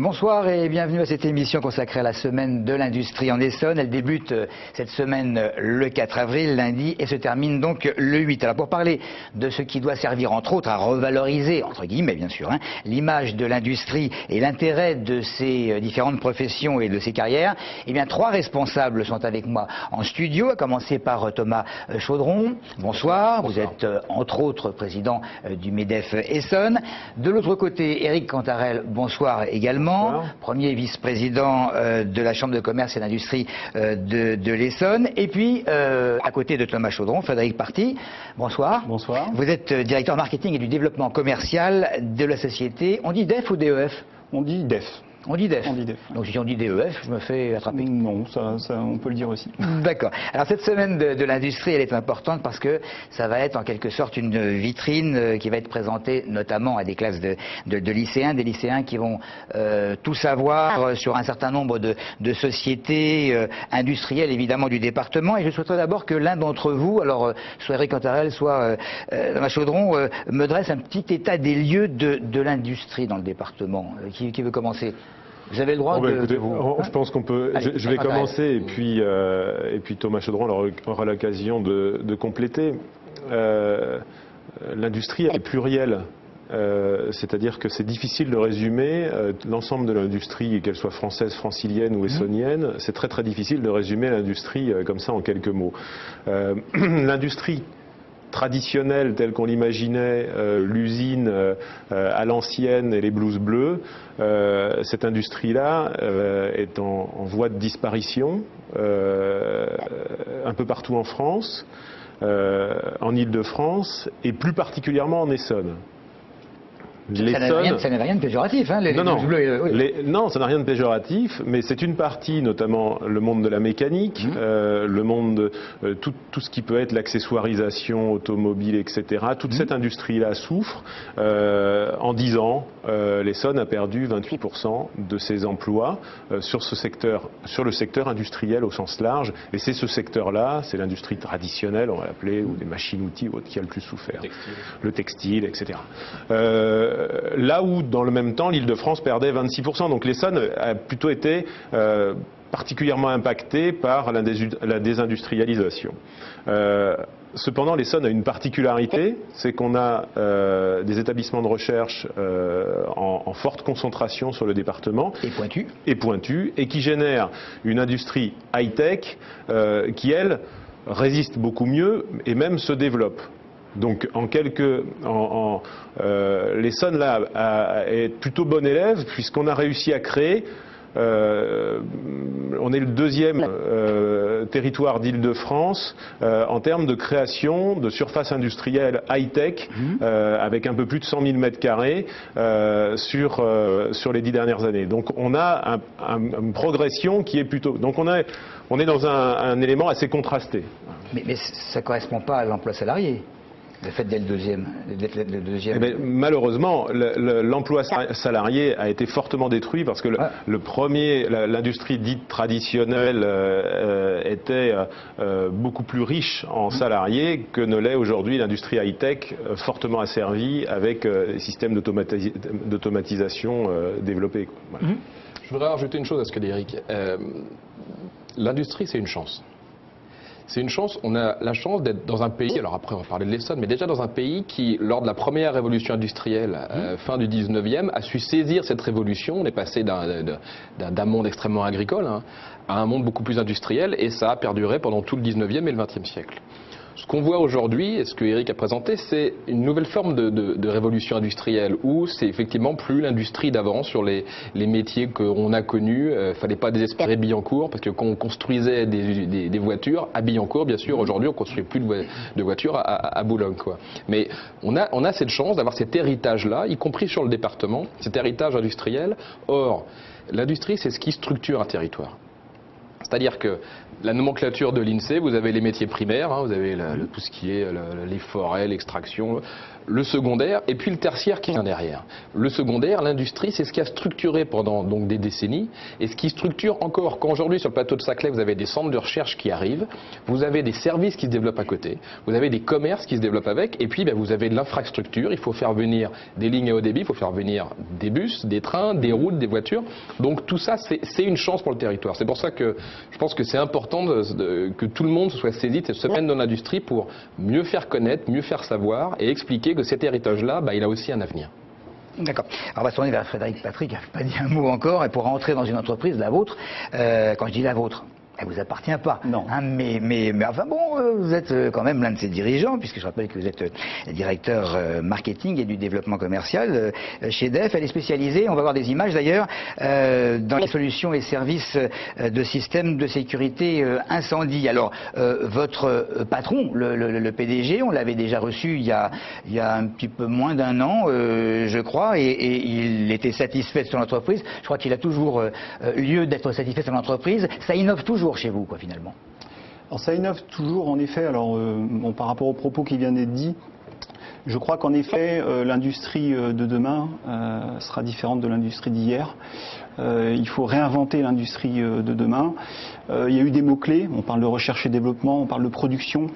Bonsoir et bienvenue à cette émission consacrée à la semaine de l'industrie en Essonne. Elle débute cette semaine le 4 avril, lundi, et se termine donc le 8. Alors pour parler de ce qui doit servir entre autres à revaloriser, entre guillemets bien sûr, l'image de l'industrie et l'intérêt de ces différentes professions et de ces carrières, eh bien trois responsables sont avec moi en studio, à commencer par Thomas Chaudron. Bonsoir, vous êtes entre autres président du MEDEF Essonne. De l'autre côté, Éric Cantarel, bonsoir également, bonsoir. Premier vice-président de la Chambre de commerce et d'industrie de l'Essonne. Et puis, à côté de Thomas Chaudron, Frédéric Parti, bonsoir. Bonsoir. Vous êtes directeur marketing et du développement commercial de la société, on dit DEF ou DEF? On dit DEF. On dit DEF. On dit DEF. Donc si on dit DEF, je me fais attraper. Non, ça on peut le dire aussi. D'accord. Alors cette semaine de l'industrie, elle est importante parce que ça va être en quelque sorte une vitrine qui va être présentée notamment à des classes de lycéens, des lycéens qui vont tout savoir sur un certain nombre de sociétés industrielles évidemment du département. Et je souhaiterais d'abord que l'un d'entre vous, alors soit Éric Cantarel, soit Thomas Chaudron, me dresse un petit état des lieux de l'industrie dans le département. Qui veut commencer? Vous avez le droit écoutez, je pense qu'on peut. Allez, je vais commencer et puis Thomas Chaudron aura l'occasion de compléter. L'industrie est plurielle. C'est-à-dire que c'est difficile de résumer l'ensemble de l'industrie, qu'elle soit française, francilienne ou essonnienne. C'est très très difficile de résumer l'industrie comme ça en quelques mots. L'industrie traditionnelle telle qu'on l'imaginait, l'usine à l'ancienne et les blouses bleues, cette industrie-là est en voie de disparition un peu partout en France, en Île-de-France et plus particulièrement en Essonne. Ça n'a rien de péjoratif, hein, non, ça n'a rien de péjoratif, mais c'est une partie, notamment le monde de la mécanique, le monde de tout ce qui peut être l'accessoirisation automobile, etc. Toute cette industrie-là souffre. En 10 ans, l'Essonne a perdu 28% de ses emplois sur le secteur industriel au sens large. Et c'est ce secteur-là, c'est l'industrie traditionnelle, on va l'appeler, ou des machines-outils ou autres, qui a le plus souffert. Le textile, etc. Là où, dans le même temps, l'Île-de-France perdait 26%. Donc l'Essonne a plutôt été particulièrement impactée par la désindustrialisation. Cependant, l'Essonne a une particularité, c'est qu'on a des établissements de recherche en forte concentration sur le département. Et pointus, et qui génèrent une industrie high-tech qui, elle, résiste beaucoup mieux et même se développe. Donc l'Essonne là est plutôt bon élève puisqu'on a réussi à créer, on est le deuxième territoire d'Île-de-France en termes de création de surface industrielle high-tech avec un peu plus de 100 000 mètres carrés sur les 10 dernières années. Donc on a une progression qui est plutôt... Donc on est dans un élément assez contrasté. Mais ça ne correspond pas à l'emploi salarié. Le fait d'être le deuxième. Mais malheureusement, l'emploi salarié a été fortement détruit parce que l'industrie dite traditionnelle était beaucoup plus riche en salariés que ne l'est aujourd'hui l'industrie high-tech, fortement asservie avec des systèmes d'automatisation développés. Voilà. Je voudrais rajouter une chose à ce que dit Éric. L'industrie, c'est une chance. C'est une chance, on a la chance d'être dans un pays, alors après on va parler de l'Essonne, mais déjà dans un pays qui, lors de la première révolution industrielle, fin du 19e, a su saisir cette révolution. On est passé d'un monde extrêmement agricole à un monde beaucoup plus industriel, et ça a perduré pendant tout le 19e et le 20e siècle. Ce qu'on voit aujourd'hui, et ce que Éric a présenté, c'est une nouvelle forme de révolution industrielle où c'est effectivement plus l'industrie d'avant sur les métiers qu'on a connus. Fallait pas désespérer Billancourt parce que quand on construisait des voitures à Billancourt, bien sûr, aujourd'hui on construit plus de voitures à Boulogne, quoi. Mais on a cette chance d'avoir cet héritage-là, y compris sur le département, cet héritage industriel. Or, l'industrie, c'est ce qui structure un territoire. C'est-à-dire que la nomenclature de l'INSEE, vous avez les métiers primaires, vous avez tout ce qui est les forêts, l'extraction. le secondaire et puis le tertiaire qui vient derrière. Le secondaire, l'industrie, c'est ce qui a structuré pendant donc des décennies et ce qui structure encore. Quand aujourd'hui sur le plateau de Saclay, vous avez des centres de recherche qui arrivent, vous avez des services qui se développent à côté, vous avez des commerces qui se développent avec et puis vous avez de l'infrastructure. Il faut faire venir des lignes à haut débit, il faut faire venir des bus, des trains, des routes, des voitures. Donc tout ça, c'est une chance pour le territoire. C'est pour ça que je pense que c'est important que tout le monde soit saisi de cette semaine dans l'industrie pour mieux faire connaître, mieux faire savoir et expliquer que cet héritage-là, il a aussi un avenir. D'accord. Alors on va se tourner vers Frédéric Patrick, qui n'a pas dit un mot encore, et pour rentrer dans une entreprise, la vôtre, quand je dis la vôtre, elle ne vous appartient pas. Non. Hein, mais enfin bon, vous êtes quand même l'un de ses dirigeants, puisque je rappelle que vous êtes directeur marketing et du développement commercial chez DEF. Elle est spécialisée, on va voir des images d'ailleurs, dans les solutions et services de systèmes de sécurité incendie. Alors, votre patron, le PDG, on l'avait déjà reçu il y a un petit peu moins d'un an, je crois, et il était satisfait de son entreprise. Je crois qu'il a toujours lieu d'être satisfait de son entreprise. Ça innove toujours chez vous, quoi, finalement. Alors ça innove toujours, en effet. Alors, par rapport aux propos qui viennent d'être dits, je crois qu'en effet, l'industrie de demain sera différente de l'industrie d'hier. Il faut réinventer l'industrie de demain. Il y a eu des mots-clés, on parle de recherche et développement, on parle de production,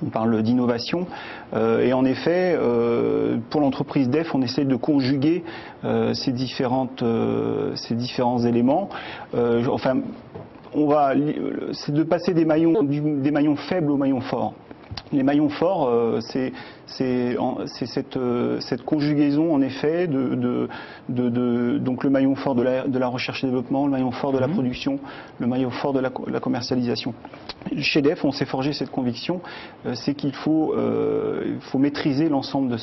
on parle d'innovation. Et en effet, pour l'entreprise DEF, on essaie de conjuguer ces différents éléments. C'est de passer des maillons faibles aux maillons forts. Les maillons forts, c'est cette conjugaison en effet donc le maillon fort de la recherche et développement, le maillon fort de la production, le maillon fort de la commercialisation. Chez DEF, on s'est forgé cette conviction, c'est qu'il faut maîtriser l'ensemble de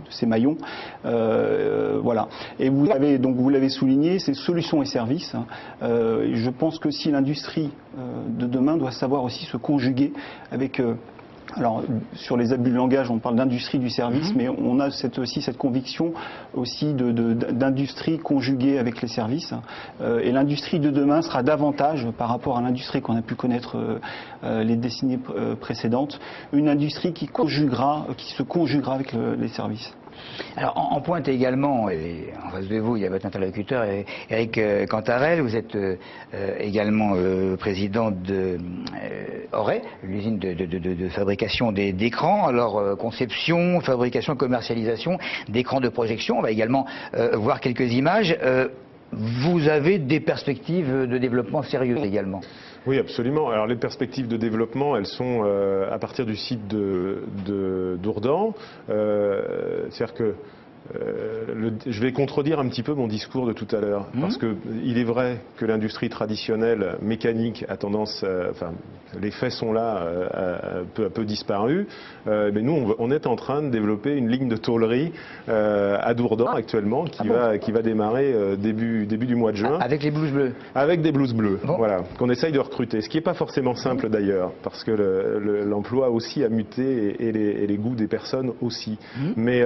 ces maillons. Voilà. Et vous l'avez souligné, c'est solutions et services. Je pense que si l'industrie de demain doit savoir aussi se conjuguer avec alors, sur les abus de langage, on parle d'industrie du service, mais on a aussi cette conviction aussi d'industrie conjuguée avec les services. Et l'industrie de demain sera davantage, par rapport à l'industrie qu'on a pu connaître les décennies précédentes, une industrie qui se conjuguera avec les services. Alors, en pointe également, et en face de vous, il y a votre interlocuteur, Eric Cantarel. Vous êtes également président de Auray, l'usine de fabrication d'écrans. Alors, conception, fabrication, commercialisation d'écrans de projection. On va également voir quelques images. Vous avez des perspectives de développement sérieuses également? Oui, absolument. Alors les perspectives de développement, elles sont à partir du site de Dourdan. C'est-à-dire que je vais contredire un petit peu mon discours de tout à l'heure, parce que il est vrai que l'industrie traditionnelle mécanique a tendance, les faits sont là, peu à peu disparus. Mais nous, on est en train de développer une ligne de tôlerie à Dourdan actuellement, qui va démarrer début du mois de juin. Avec les blouses bleues. Avec des blouses bleues, voilà, qu'on essaye de recruter. Ce qui n'est pas forcément simple d'ailleurs, parce que l'emploi aussi a muté et les goûts des personnes aussi. Mais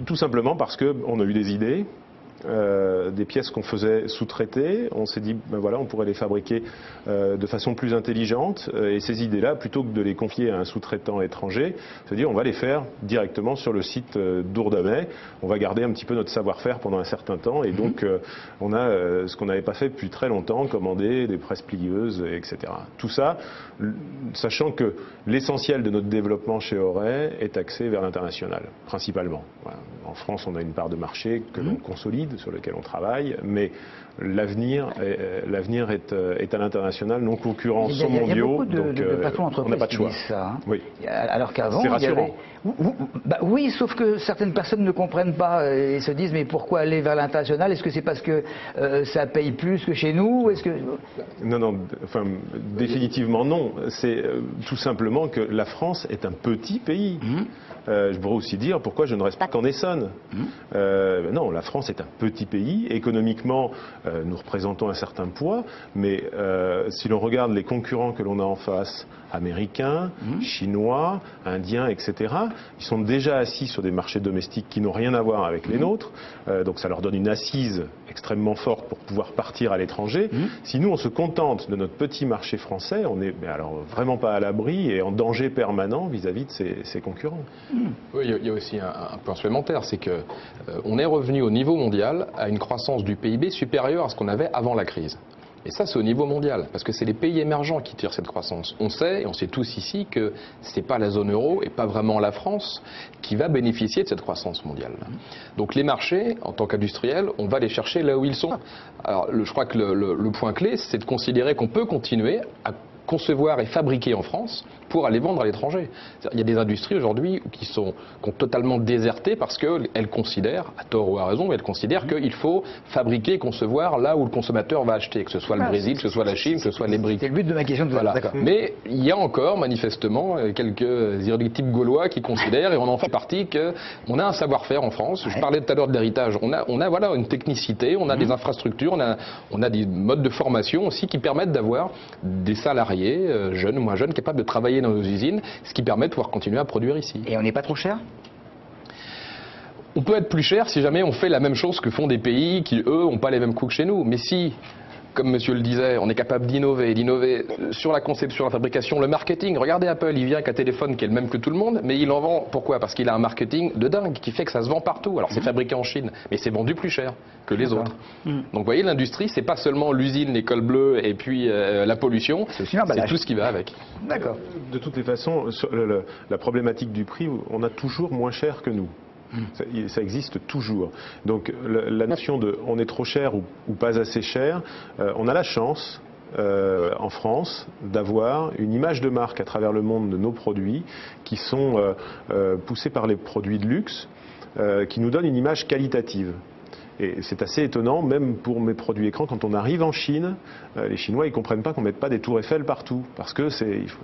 tout simplement parce qu'on a eu des idées, des pièces qu'on faisait sous-traiter. On s'est dit, voilà, on pourrait les fabriquer de façon plus intelligente. Et ces idées-là, plutôt que de les confier à un sous-traitant étranger, c'est-à-dire on va les faire directement sur le site d'Ourdamais. On va garder un petit peu notre savoir-faire pendant un certain temps. Et donc, on a ce qu'on n'avait pas fait depuis très longtemps, commander des presses plieuses, etc. Tout ça, sachant que l'essentiel de notre développement chez Auray est axé vers l'international, principalement. Voilà. En France, on a une part de marché que l'on consolide, sur lequel on travaille, mais l'avenir est à l'international. Nos concurrents sont mondiaux, donc on n'a pas de choix. Ça, hein. Oui. Alors qu'avant, c'est rassurant. Oui, sauf que certaines personnes ne comprennent pas et se disent mais pourquoi aller vers l'international? Est-ce que c'est parce que ça paye plus que chez nous? Est-ce que... Non, enfin, définitivement non. C'est tout simplement que la France est un petit pays. Je pourrais aussi dire pourquoi je ne reste pas qu'en Essonne. Non, la France est un petit pays. Économiquement, nous représentons un certain poids, mais si l'on regarde les concurrents que l'on a en face, américains, chinois, indiens, etc., ils sont déjà assis sur des marchés domestiques qui n'ont rien à voir avec les nôtres. Donc ça leur donne une assise extrêmement forte pour pouvoir partir à l'étranger. Si nous, on se contente de notre petit marché français, on n'est alors vraiment pas à l'abri et en danger permanent vis-à-vis de ses concurrents. Oui, il y a aussi un point supplémentaire, c'est que on est revenu au niveau mondial à une croissance du PIB supérieure à ce qu'on avait avant la crise. Et ça, c'est au niveau mondial, parce que c'est les pays émergents qui tirent cette croissance. On sait, et on sait tous ici, que ce n'est pas la zone euro et pas vraiment la France qui va bénéficier de cette croissance mondiale. Donc les marchés, en tant qu'industriels, on va les chercher là où ils sont. Alors je crois que le point clé, c'est de considérer qu'on peut continuer à concevoir et fabriquer en France pour aller vendre à l'étranger. Il y a des industries aujourd'hui qui ont totalement déserté parce qu'elles considèrent, à tort ou à raison, mais elles considèrent qu'il faut fabriquer et concevoir là où le consommateur va acheter, que ce soit le Brésil, que ce soit la Chine, que ce soit les briques. C'est le but de ma question. Voilà. Mais il y a encore manifestement quelques héréditiques gaulois qui considèrent, et on en fait partie, qu'on a un savoir-faire en France. Je parlais tout à l'heure de l'héritage. On a voilà, une technicité, on a des infrastructures, on a des modes de formation aussi qui permettent d'avoir des salariés jeunes ou moins jeunes, capables de travailler dans nos usines, ce qui permet de pouvoir continuer à produire ici. Et on n'est pas trop cher ? On peut être plus cher si jamais on fait la même chose que font des pays qui, eux, n'ont pas les mêmes coûts que chez nous. Mais si, comme monsieur le disait, on est capable d'innover sur la conception, la fabrication, le marketing. Regardez Apple, il vient avec un téléphone qui est le même que tout le monde, mais il en vend. Pourquoi ? Parce qu'il a un marketing de dingue qui fait que ça se vend partout. Alors c'est fabriqué en Chine, mais c'est vendu plus cher que les autres. Donc vous voyez, l'industrie, c'est pas seulement l'usine, l'école bleue et puis la pollution, c'est tout ce qui va avec. D'accord. De toutes les façons, la problématique du prix, on a toujours moins cher que nous. Ça existe toujours. Donc la notion de on est trop cher ou pas assez cher, on a la chance en France d'avoir une image de marque à travers le monde de nos produits qui sont poussés par les produits de luxe, qui nous donnent une image qualitative. Et c'est assez étonnant, même pour mes produits écrans, quand on arrive en Chine, les Chinois, ils ne comprennent pas qu'on ne mette pas des tours Eiffel partout. Parce que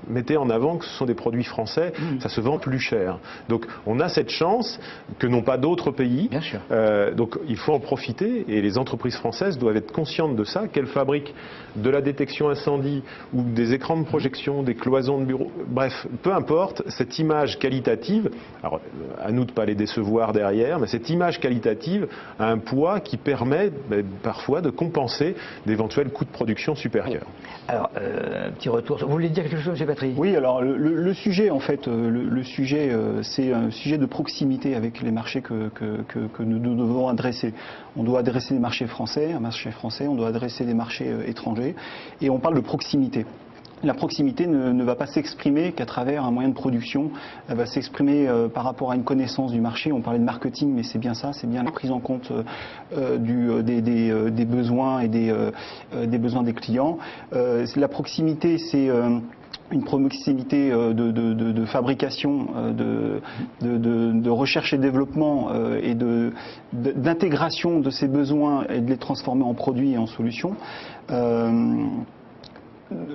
mettez en avant que ce sont des produits français, ça se vend plus cher. Donc on a cette chance que n'ont pas d'autres pays. Bien sûr. Donc il faut en profiter et les entreprises françaises doivent être conscientes de ça, qu'elles fabriquent de la détection incendie ou des écrans de projection, des cloisons de bureau, bref, peu importe, cette image qualitative, alors à nous de ne pas les décevoir derrière, mais cette image qualitative a un poids qui permet parfois de compenser d'éventuels coûts de production supérieurs. Alors, petit retour. Vous voulez dire quelque chose, M. Patry ? Oui, alors le sujet, en fait, le sujet, c'est un sujet de proximité avec les marchés que nous devons adresser. On doit adresser les marchés français, on doit adresser les marchés étrangers, et on parle de proximité. La proximité ne va pas s'exprimer qu'à travers un moyen de production, elle va s'exprimer par rapport à une connaissance du marché. On parlait de marketing, mais c'est bien ça, c'est bien la prise en compte des besoins et des besoins des clients. La proximité, c'est une proximité de fabrication, de recherche et développement et d'intégration de ces besoins et de les transformer en produits et en solutions.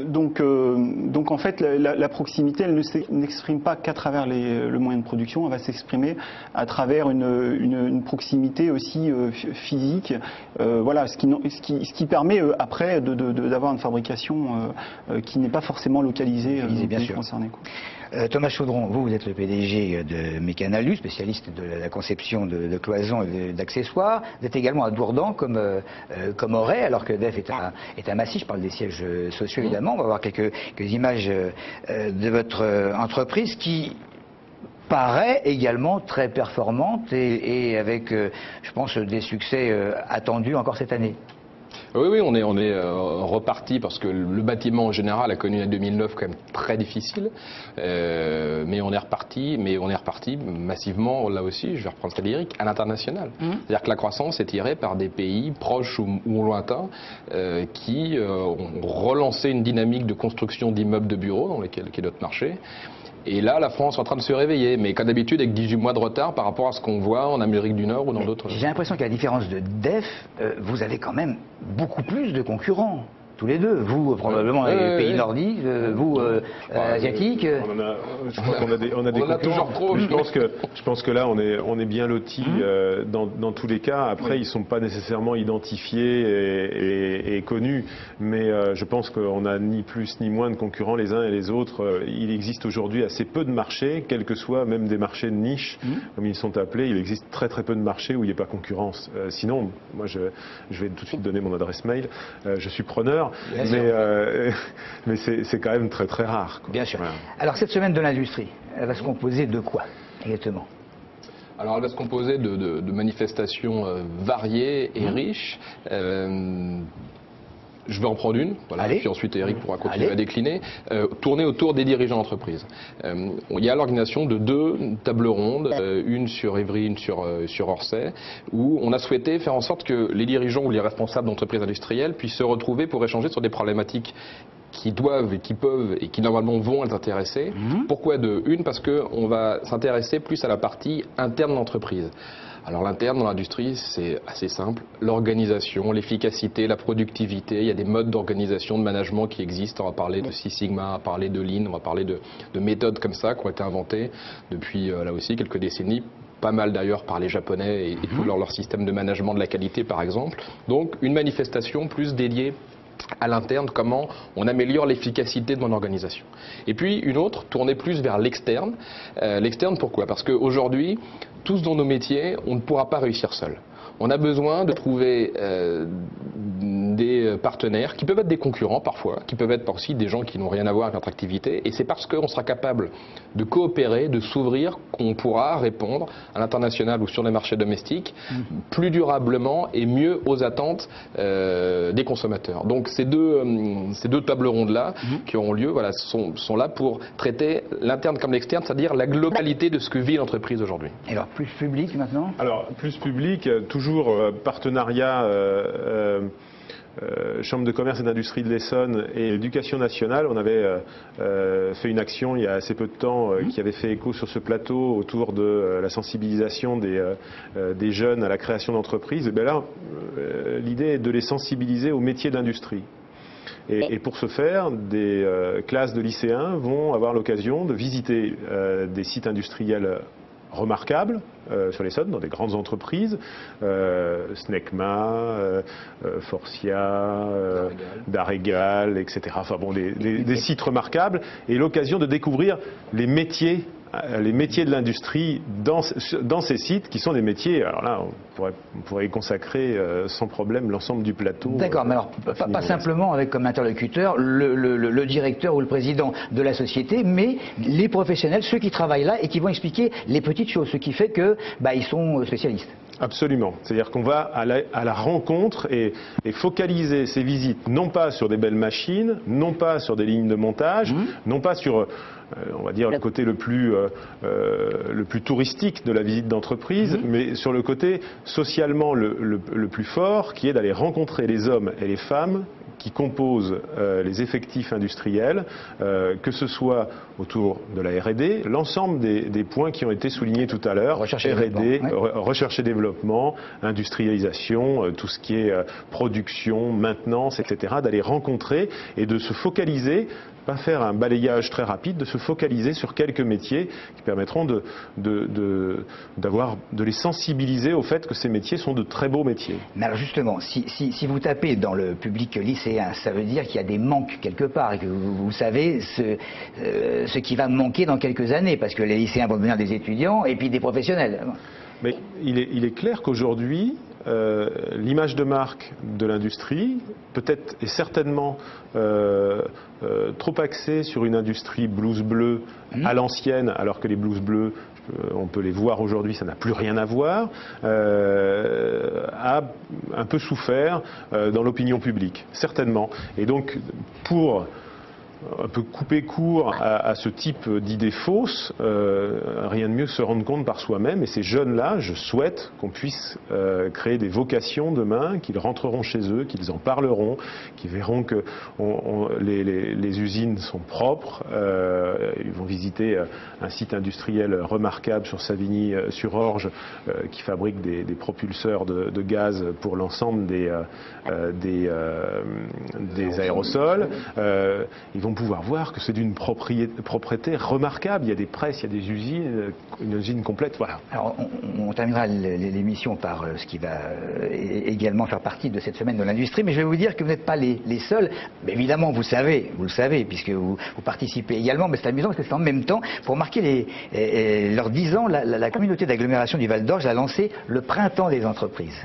Donc en fait, la proximité, elle ne s'exprime pas qu'à travers le moyen de production, elle va s'exprimer à travers une proximité aussi physique. Voilà, ce qui permet après d'avoir une fabrication qui n'est pas forcément localisée dans le pays concerné. Thomas Chaudron, vous êtes le PDG de Mécanalu, spécialiste de la conception de cloisons et d'accessoires. Vous êtes également à Dourdan comme Auray, alors que DEF est un massif. Je parle des sièges sociaux évidemment. On va voir quelques images de votre entreprise qui paraît également très performante et avec, je pense, des succès attendus encore cette année. Oui, on est reparti parce que le bâtiment en général a connu une année 2009 quand même très difficile, mais on est reparti massivement, là aussi, je vais reprendre Frédéric, à l'international. C'est-à-dire que la croissance est tirée par des pays proches ou lointains qui ont relancé une dynamique de construction d'immeubles de bureaux, dans lesquels qui est notre marché. Et là, la France est en train de se réveiller, mais comme d'habitude avec 18 mois de retard par rapport à ce qu'on voit en Amérique du Nord ou dans d'autres. J'ai l'impression qu'à la différence de DEF, vous avez quand même beaucoup plus de concurrents. tous les deux. Vous, probablement, les pays nordiques, vous, asiatiques. Je crois qu'on a des concurrents. Toujours trop. Je pense que là, on est bien lotis dans tous les cas. Après, ils ne sont pas nécessairement identifiés et connus. Mais je pense qu'on n'a ni plus ni moins de concurrents les uns et les autres. Il existe aujourd'hui assez peu de marchés, quels que soient même des marchés de niche, comme ils sont appelés. Il existe très très peu de marchés où il n'y a pas concurrence. Sinon, moi, je vais tout de suite donner mon adresse mail. Je suis preneur, mais c'est quand même très très rare, quoi. Bien sûr. Voilà. Alors cette semaine de l'industrie, elle va se composer de quoi exactement? Alors elle va se composer de manifestations variées et riches. Je vais en prendre une, voilà, puis ensuite Eric pourra continuer à décliner. Tourner autour des dirigeants d'entreprise. Il y a l'organisation de 2 tables rondes, une sur Évry, une sur Orsay, où on a souhaité faire en sorte que les dirigeants ou les responsables d'entreprises industrielles puissent se retrouver pour échanger sur des problématiques qui doivent et qui peuvent et qui normalement vont les intéresser. Pourquoi 2? Une, parce qu'on va s'intéresser plus à la partie interne de l'entreprise. Alors l'interne dans l'industrie, c'est assez simple. L'organisation, l'efficacité, la productivité, il y a des modes d'organisation, de management qui existent. On va parler de Six Sigma, on va parler de Lean, on va parler de méthodes comme ça qui ont été inventées depuis là aussi quelques décennies. Pas mal d'ailleurs par les Japonais et tout leur système de management de la qualité par exemple. Donc une manifestation plus dédiée à l'interne, comment on améliore l'efficacité de mon organisation. Et puis une autre, tournée plus vers l'externe. L'externe pourquoi? Parce qu'aujourd'hui, tous dans nos métiers, on ne pourra pas réussir seul. On a besoin de trouver des partenaires qui peuvent être des concurrents parfois, qui peuvent être aussi des gens qui n'ont rien à voir avec notre activité. Et c'est parce qu'on sera capable de coopérer, de s'ouvrir, qu'on pourra répondre à l'international ou sur les marchés domestiques plus durablement et mieux aux attentes des consommateurs. Donc ces deux tables rondes-là qui auront lieu voilà, sont là pour traiter l'interne comme l'externe, c'est-à-dire la globalité de ce que vit l'entreprise aujourd'hui. Et alors plus public maintenant? Alors plus public, toujours partenariat Chambre de commerce et d'industrie de l'Essonne et Éducation nationale. On avait fait une action il y a assez peu de temps qui avait fait écho sur ce plateau autour de la sensibilisation des jeunes à la création d'entreprises. Et bien là, l'idée est de les sensibiliser au métier d'industrie. Et pour ce faire, des classes de lycéens vont avoir l'occasion de visiter des sites industriels remarquables sur l'Essonne, dans des grandes entreprises, Snecma, Forcia, Darégal, etc. Enfin bon, des sites remarquables, et l'occasion de découvrir les métiers de l'industrie dans ces sites qui sont des métiers, alors là on pourrait y consacrer sans problème l'ensemble du plateau. D'accord, mais alors pas simplement avec comme interlocuteur le directeur ou le président de la société, mais les professionnels, ceux qui travaillent là et qui vont expliquer les petites choses, ce qui fait que ils sont spécialistes. Absolument. C'est-à-dire qu'on va à la rencontre et focaliser ces visites non pas sur des belles machines, non pas sur des lignes de montage, non pas sur on va dire le côté le plus touristique de la visite d'entreprise, mais sur le côté socialement le plus fort, qui est d'aller rencontrer les hommes et les femmes qui composent les effectifs industriels, que ce soit autour de la R&D, l'ensemble des points qui ont été soulignés tout à l'heure, R&D, recherche et développement, industrialisation, tout ce qui est production, maintenance, etc., d'aller rencontrer et de se focaliser, pas faire un balayage très rapide, de se focaliser sur quelques métiers qui permettront de les sensibiliser au fait que ces métiers sont de très beaux métiers. Mais alors justement, si vous tapez dans le public lycéen, ça veut dire qu'il y a des manques quelque part et que vous savez ce qui va manquer dans quelques années, parce que les lycéens vont devenir des étudiants et puis des professionnels. Mais il est clair qu'aujourd'hui, l'image de marque de l'industrie peut-être et certainement trop axée sur une industrie blouse bleue à l'ancienne, alors que les blouses bleues, on peut les voir aujourd'hui, ça n'a plus rien à voir, a un peu souffert dans l'opinion publique, certainement. Et donc, pour un peu couper court à ce type d'idées fausses, rien de mieux que se rendre compte par soi-même. Et ces jeunes-là, je souhaite qu'on puisse créer des vocations demain, qu'ils rentreront chez eux, qu'ils en parleront, qu'ils verront que les usines sont propres. Ils vont visiter un site industriel remarquable sur Savigny-sur-Orge qui fabrique des propulseurs de gaz pour l'ensemble des aérosols. Ils vont pouvoir voir que c'est d'une propreté remarquable. Il y a des presses, il y a des usines, une usine complète. Voilà. Alors, on terminera l'émission par ce qui va également faire partie de cette semaine de l'industrie, mais je vais vous dire que vous n'êtes pas les seuls. Mais évidemment, vous le savez, puisque vous participez également, mais c'est amusant parce que c'est en même temps, pour marquer leurs 10 ans, la communauté d'agglomération du Val d'Orge a lancé le Printemps des entreprises.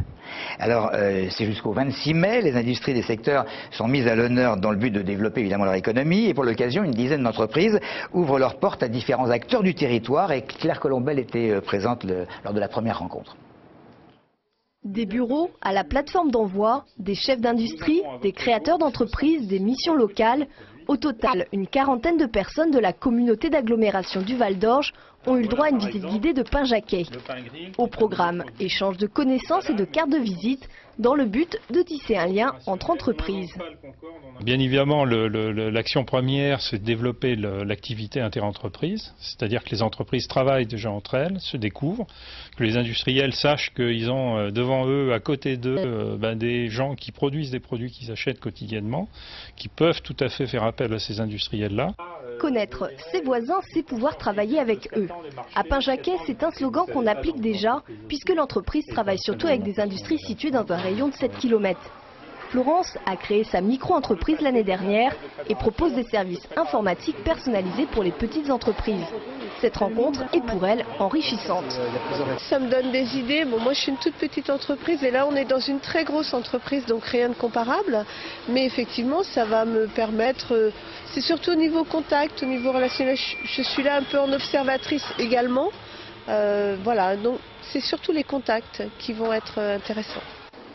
Alors, c'est jusqu'au 26 mai, les industries des secteurs sont mises à l'honneur dans le but de développer évidemment leur économie, et pour l'occasion, une dizaine d'entreprises ouvrent leurs portes à différents acteurs du territoire, et Claire Colombel était présente lors de la première rencontre. Des bureaux à la plateforme d'envoi, des chefs d'industrie, des créateurs d'entreprises, des missions locales. Au total, une quarantaine de personnes de la communauté d'agglomération du Val d'Orge ont eu le droit à une visite guidée de Pin-Jaquet. Au programme, échange de connaissances et de cartes de visite dans le but de tisser un lien entre entreprises. Bien évidemment, l'action première, c'est de développer l'activité interentreprise, c'est-à-dire que les entreprises travaillent déjà entre elles, se découvrent, que les industriels sachent qu'ils ont devant eux, à côté d'eux, des gens qui produisent des produits qu'ils achètent quotidiennement, qui peuvent tout à fait faire appel à ces industriels-là. Connaître ses voisins, c'est pouvoir travailler avec eux. À Pin-Jaquet, c'est un slogan qu'on applique déjà, puisque l'entreprise travaille surtout avec des industries situées dans un rayon de 7 km. Florence a créé sa micro-entreprise l'année dernière et propose des services informatiques personnalisés pour les petites entreprises. Cette rencontre est pour elle enrichissante. Ça me donne des idées. Bon, moi je suis une toute petite entreprise et là on est dans une très grosse entreprise, donc rien de comparable. Mais effectivement ça va me permettre, c'est surtout au niveau contact, au niveau relationnel, je suis là un peu en observatrice également. Voilà, donc c'est surtout les contacts qui vont être intéressants.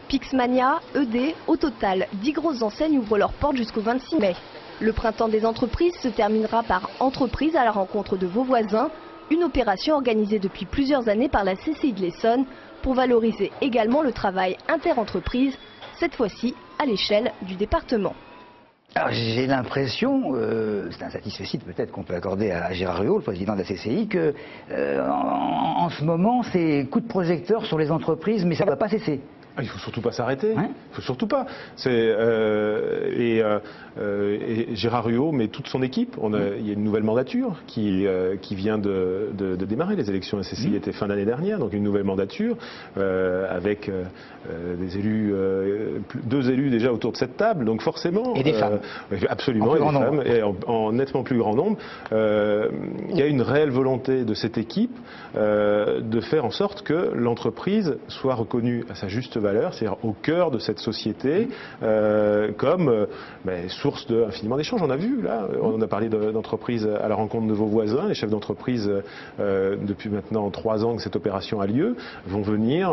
Pixmania, ED, au total, 10 grosses enseignes ouvrent leurs portes jusqu'au 26 mai. Le printemps des entreprises se terminera par Entreprise à la rencontre de vos voisins, une opération organisée depuis plusieurs années par la CCI de l'Essonne pour valoriser également le travail interentreprise, cette fois-ci à l'échelle du département. Alors j'ai l'impression, c'est un satisfecit peut-être qu'on peut accorder à Gérard Ruot, le président de la CCI, que en ce moment c'est coup de projecteur sur les entreprises, mais ça ne va pas cesser. Il ne faut surtout pas s'arrêter. Il ne faut surtout pas. Et Gérard Ruot, mais toute son équipe, il y a une nouvelle mandature qui vient de démarrer. Les élections à la CCI étaient fin d'année dernière, donc une nouvelle mandature avec des élus, 2 élus déjà autour de cette table. Donc forcément, et des femmes. Absolument, et des femmes, et en nettement plus grand nombre. Il y a une réelle volonté de cette équipe de faire en sorte que l'entreprise soit reconnue à sa juste valeur, c'est-à-dire au cœur de cette société, comme source infiniment d'échanges. On a vu, là, on a parlé d'entreprise à la rencontre de vos voisins. Les chefs d'entreprise, depuis maintenant 3 ans que cette opération a lieu, vont venir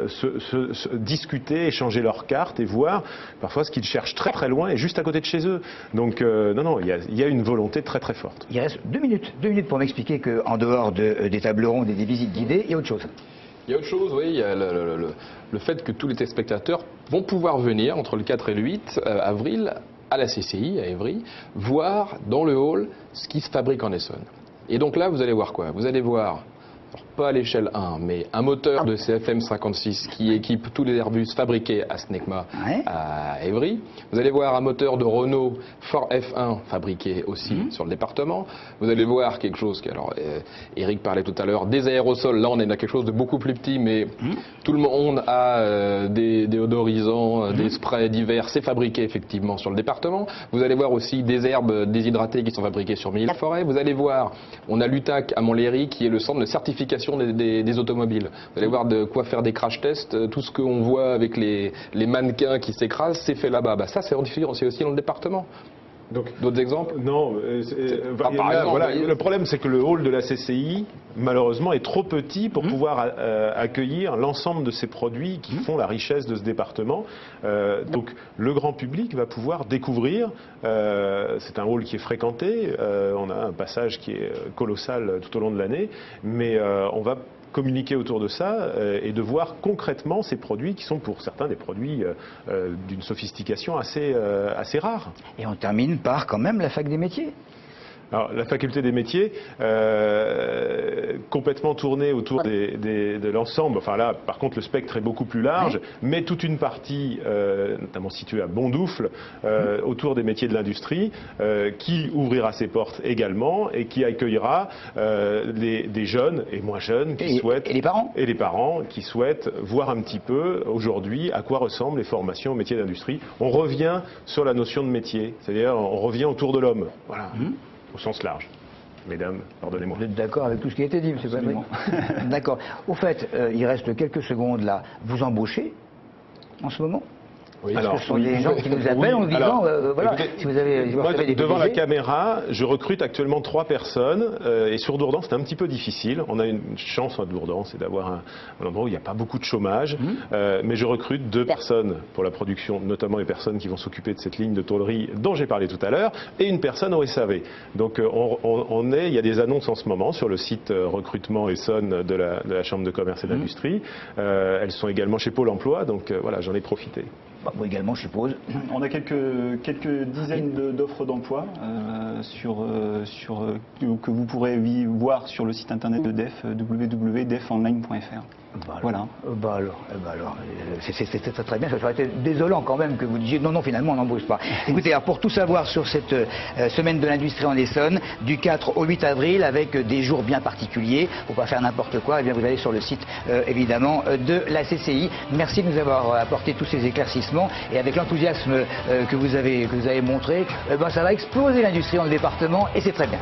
se discuter, échanger leurs cartes et voir parfois ce qu'ils cherchent très très loin et juste à côté de chez eux. Donc non, il y a une volonté très très forte. Il reste 2 minutes pour m'expliquer qu'en dehors des tables rondes et des visites guidées, il y a autre chose. Il y a autre chose, oui, il y a le fait que tous les téléspectateurs vont pouvoir venir entre le 4 et le 8 avril à la CCI, à Évry, voir dans le hall ce qui se fabrique en Essonne. Et donc là, vous allez voir quoi? Vous allez voir, alors pas à l'échelle 1, mais un moteur de CFM 56 qui équipe tous les Airbus fabriqués à SNECMA à Évry. Vous allez voir un moteur de Renault Ford F1 fabriqué aussi sur le département. Vous allez voir quelque chose Eric parlait tout à l'heure, des aérosols. Là, on est dans quelque chose de beaucoup plus petit, mais tout le monde a des odorisants, des sprays divers. C'est fabriqué effectivement sur le département. Vous allez voir aussi des herbes déshydratées qui sont fabriquées sur Milly-la-Forêt. Vous allez voir, on a l'UTAC à Montlhéry qui est le centre de certification des automobiles. Vous allez voir de quoi faire des crash tests. Tout ce qu'on voit avec les mannequins qui s'écrasent, c'est fait là-bas. Ça, c'est aussi dans le département. D'autres exemples? Non. Le problème, c'est que le hall de la CCI, malheureusement, est trop petit pour pouvoir accueillir l'ensemble de ces produits qui font la richesse de ce département. Donc, le grand public va pouvoir découvrir. C'est un hall qui est fréquenté. On a un passage qui est colossal tout au long de l'année, mais on va communiquer autour de ça et de voir concrètement ces produits qui sont pour certains des produits d'une sophistication assez rare. Et on termine par quand même la fac des métiers. Alors, la faculté des métiers, complètement tournée autour de l'ensemble. Enfin là, par contre, le spectre est beaucoup plus large, mais toute une partie, notamment située à Bondoufle, autour des métiers de l'industrie, qui ouvrira ses portes également et qui accueillera des jeunes et moins jeunes qui souhaitent... Et les parents. Et les parents qui souhaitent voir un petit peu, aujourd'hui, à quoi ressemblent les formations aux métiers d'industrie. On revient sur la notion de métier, c'est-à-dire on revient autour de l'homme. Voilà. Au sens large. Mesdames, pardonnez-moi. Vous êtes d'accord avec tout ce qui a été dit, M. Patrick? D'accord. Au fait, il reste quelques secondes là. Vous embauchez en ce moment? Oui. Parce que ce sont des gens qui nous appellent en disant, voilà, écoutez, si vous avez des devant la PDG. caméra, je recrute actuellement 3 personnes et sur Dourdan c'est un petit peu difficile. On a une chance à Dourdan, c'est d'avoir un endroit où il n'y a pas beaucoup de chômage, mais je recrute 2 personnes pour la production, notamment les personnes qui vont s'occuper de cette ligne de tôlerie dont j'ai parlé tout à l'heure, et une personne au SAV. Donc il y a des annonces en ce moment sur le site recrutement Essonne de la Chambre de commerce et d'industrie. Elles sont également chez Pôle emploi, donc voilà, j'en ai profité. Moi également, je suppose. On a quelques dizaines d'offres d'emploi que vous pourrez voir sur le site internet de DEF, www.defonline.fr. Voilà. C'est très bien. Ça aurait été désolant quand même que vous disiez non, finalement, on n'embauche pas. Écoutez, alors, pour tout savoir sur cette semaine de l'industrie en Essonne, du 4 au 8 avril, avec des jours bien particuliers, pour pas faire n'importe quoi, eh bien, vous allez sur le site, évidemment, de la CCI. Merci de nous avoir apporté tous ces éclaircissements et avec l'enthousiasme que vous avez montré, ça va exploser l'industrie dans le département et c'est très bien.